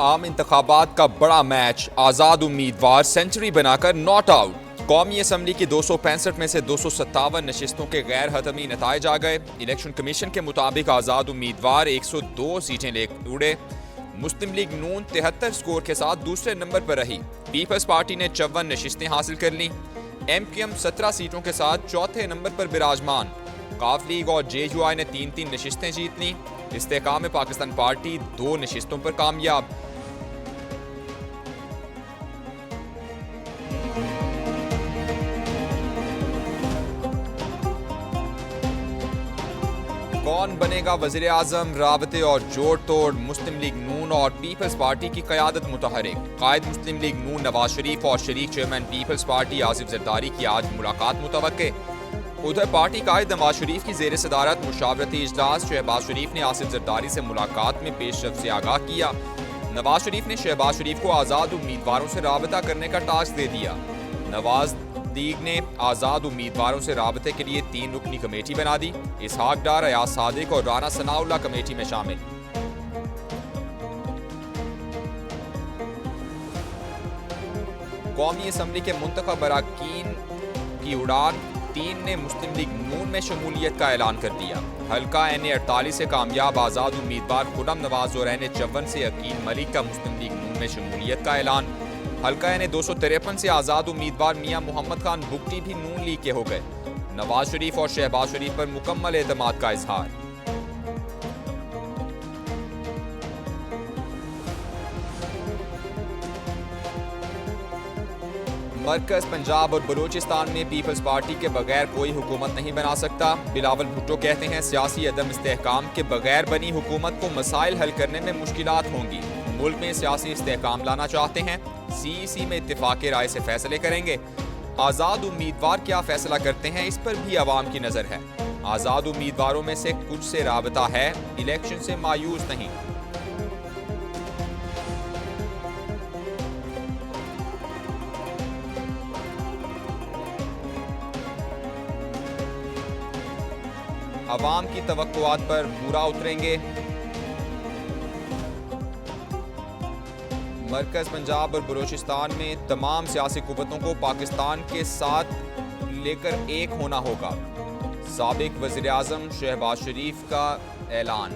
आम इंतखाबात का बड़ा मैच, आज़ाद उम्मीदवार सेंचुरी बनाकर नॉट आउट। कौमी असम्बली की 265 में से 257 नशिस्तों के गैर हतमी नताइज आ गए। इलेक्शन कमीशन के मुताबिक आज़ाद उम्मीदवार 102 सीटें ले उड़े। मुस्लिम लीग नून 73 स्कोर के साथ दूसरे नंबर पर रही। पीपल्स पार्टी ने 54 नशिस्तें हासिल कर लीं। MQM 17 सीटों के साथ चौथे नंबर पर विराजमान। काफ लीग और JUI ने 3-3 नशिस्तें जीत लीं। इस्तेहकाम पाकिस्तान पार्टी 2 नशिस्तों पर कामयाब। कौन बनेगा वज़ीर आज़म, राबते और जोड़ तोड़। मुस्लिम लीग नून और पीपल्स पार्टी की क़यादत मुतहरिक। कायद मुस्लिम लीग नून नवाज शरीफ और शरीक chairman Peoples Party Asif Zardari की आज मुलाकात मुतवक्के। उधर पार्टी कायद नवाज शरीफ की ज़ेर सदारत मुशावरती इजलास। शहबाज शरीफ ने आसिफ जरदारी से मुलाकात में पेशरफ से आगाह किया। नवाज शरीफ ने शहबाज शरीफ को आज़ाद उम्मीदवारों से राबता करने का टास्क दे दिया। नवाज लीग ने आज़ाद उम्मीदवारों से राबते के लिए 3 रुकनी कमेटी बना दी। इसहाक डार, अयाज सादिक और राना सनाउल्लाह कमेटी में शामिल। कौमी असम्बली के मुंतखब अरकान की उड़ान 3 ने मुस्लिम लीग नून में शमूलियत का ऐलान कर दिया। हल्का NA 48 से कामयाब आज़ाद उम्मीदवार खुर्रम नवाज और NA 54 से अकील मलिक का मुस्लिम लीग नून में शमूलियत का ऐलान। हल्का NA 253 से आज़ाद उम्मीदवार मियां मोहम्मद खान बुगटी भी नून लीग के हो गए। नवाज शरीफ और शहबाज शरीफ पर मुकम्मल एतमाद का इजहार। मरकज पंजाब और बलूचिस्तान में पीपल्स पार्टी के बगैर कोई हुकूमत नहीं बना सकता। बिलावल भुट्टो कहते हैं सियासी अदम इस्तेहकाम के बगैर बनी हुकूमत को मसाइल हल करने में मुश्किलात होंगी। मुल्क में सियासी इस्तेहकाम लाना चाहते हैं। CEC में इत्तेफाक राय से फैसले करेंगे। आज़ाद उम्मीदवार क्या फैसला करते हैं, इस पर भी अवाम की नज़र है। आज़ाद उम्मीदवारों में से कुछ से राबता है, इलेक्शन से मायूस नहीं। अवाम की तवक्कुआत पर पूरा उतरेंगे। मरकज पंजाब और बलूचिस्तान में तमाम सियासी कुव्वतों को पाकिस्तान के साथ लेकर एक होना होगा। साबिक वज़ीर आज़म शहबाज शरीफ का ऐलान।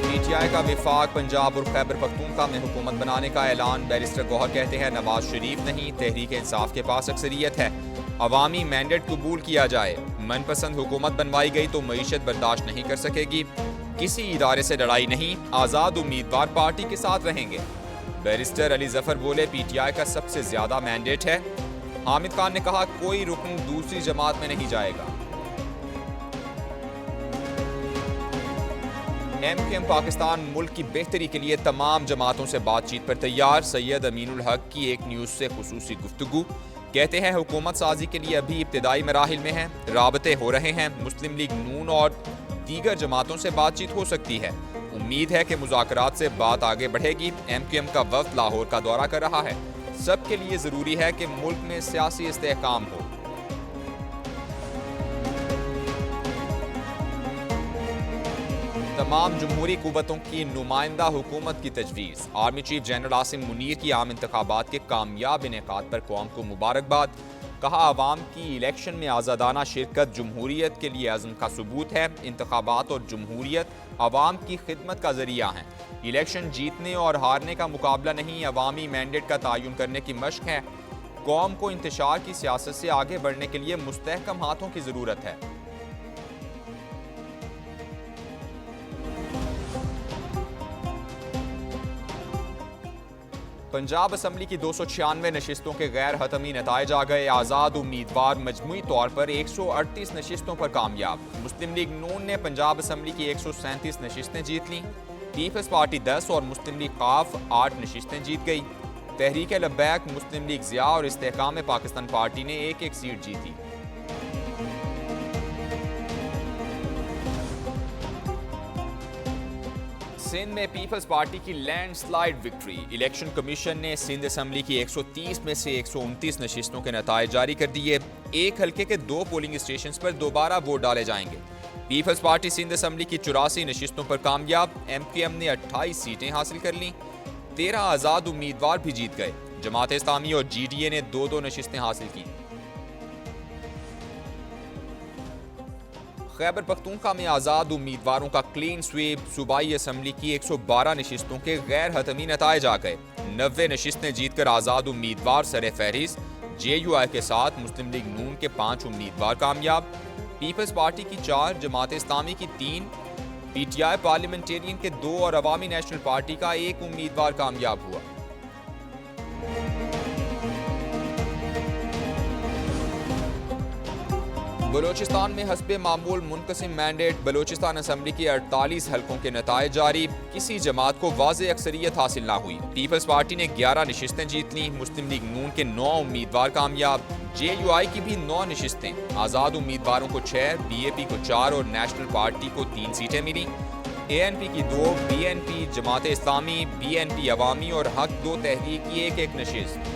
PTI का विफाक पंजाब और खैबर पख्तूनख्वा में हुकूमत बनाने का ऐलान। बैरिस्टर गौहर कहते हैं नवाज शरीफ नहीं, तहरीक इंसाफ के पास अक्सरियत है। अवामी मैंडेट कबूल किया जाए। मनपसंद हुकूमत बनवाई गई तो मईशत बर्दाश्त नहीं कर सकेगी। किसी इदारे से लड़ाई नहीं, आज़ाद उम्मीदवार पार्टी के साथ रहेंगे। बैरिस्टर अली जफर बोले PTI का सबसे ज्यादा मैंडेट है। हामिद खान ने कहा कोई रुकन दूसरी जमात में नहीं जाएगा। MQM पाकिस्तान मुल्क की बेहतरी के लिए तमाम जमातों से बातचीत पर तैयार। सैयद अमीनुल हक की एक न्यूज़ से खुसूसी गुफ्तगू। कहते हैं हुकूमत साजी के लिए अभी इब्तिदाई मराहिल में है, राबते हो रहे हैं। मुस्लिम लीग नून और दीगर जमातों से बातचीत हो सकती है। उम्मीद है कि मुज़ाकरात से बात आगे बढ़ेगी। MQM का वफ्द लाहौर का दौरा कर रहा है। सबके लिए ज़रूरी है कि मुल्क में सियासी इस्तेहकाम हो। तमाम जमहूरी कुव्वतों की नुमाइंदा हुकूमत की तजवीज़। Army chief general Asim Munir की आम इंतखाबात के कामयाब इनेकाद पर कौम को मुबारकबाद। कहा आवाम की इलेक्शन में आज़ादाना शिरकत जमहूरियत के लिए अज़्म का सबूत है। इंतखाबात और जमहूरियत आवाम की खिदमत का जरिया हैं। इलेक्शन जीतने और हारने का मुकाबला नहीं, अवामी मैंडेट का तयन करने की मशक है। कौम को इंतशार की सियासत से आगे बढ़ने के लिए मुस्तहकम हाथों की ज़रूरत है। पंजाब असम्बली की 296 नशिस्तों के गैर हतमी नताइज आ गए। आज़ाद उम्मीदवार मजमूई तौर पर 138 नशिस्तों पर कामयाब। मुस्लिम लीग नून ने पंजाब असम्बली की 137 नशिस्तें जीत लीं। पीपल्स पार्टी 10 और मुस्लिम लीग काफ 8 नशिस्तें जीत गई। तहरीक लब्बैक, मुस्लिम लीग ज़िया और इस्तेहकाम पाकिस्तान पार्टी ने 1-1 सीट जीती। सिंध में पीपल्स पार्टी की लैंडस्लाइड विक्ट्री। इलेक्शन कमीशन ने सिंध असेंबली की 130 में से 129 नशिस्तों के नतायज जारी कर दिए। एक हल्के के 2 पोलिंग स्टेशन पर दोबारा वोट डाले जाएंगे। पीपल्स पार्टी सिंध असेंबली की 84 नशिस्तों पर कामयाब। MQM ने 28 सीटें हासिल कर लीं। 13 आज़ाद उम्मीदवार भी जीत गए। जमात इस्लामी और GDA ने 2-2 नशिस्तें हासिल की। खैबर पख्तूनख्वा में आज़ाद उम्मीदवारों का क्लीन स्वीप। सूबाई असेंबली की 112 नशिस्तों के गैर हतमी नतायज आ गए। 90 नशिस्तें जीतकर आज़ाद उम्मीदवार सरे फहरिस्त। JUI के साथ मुस्लिम लीग नून के 5 उम्मीदवार कामयाब। पीपल्स पार्टी की 4, जमात इस्लामी की 3, PTI पार्लियामेंटेरियन के 2 और अवामी नेशनल पार्टी का 1 उम्मीदवार कामयाब हुआ। बलोचिस्तान में हस्बे मामूल मुनकसिम मैंडेट। बलोचिस्तान असेंबली के 48 हल्कों के नतायज जारी। किसी जमात को वाज़े अक्सरियत हासिल ना हुई। पीपल्स पार्टी ने 11 नशिस्तें जीत लीं। मुस्लिम लीग नून के 9 उम्मीदवार कामयाब। JUI की भी 9 नशिस्तें। आज़ाद उम्मीदवारों को 6, BAP को 4 और नेशनल पार्टी को 3 सीटें मिली। ANP की 2, BNP, जमात इस्लामी, BNP अवामी और हक 2 तहरीक की 1-1 नशिस्त।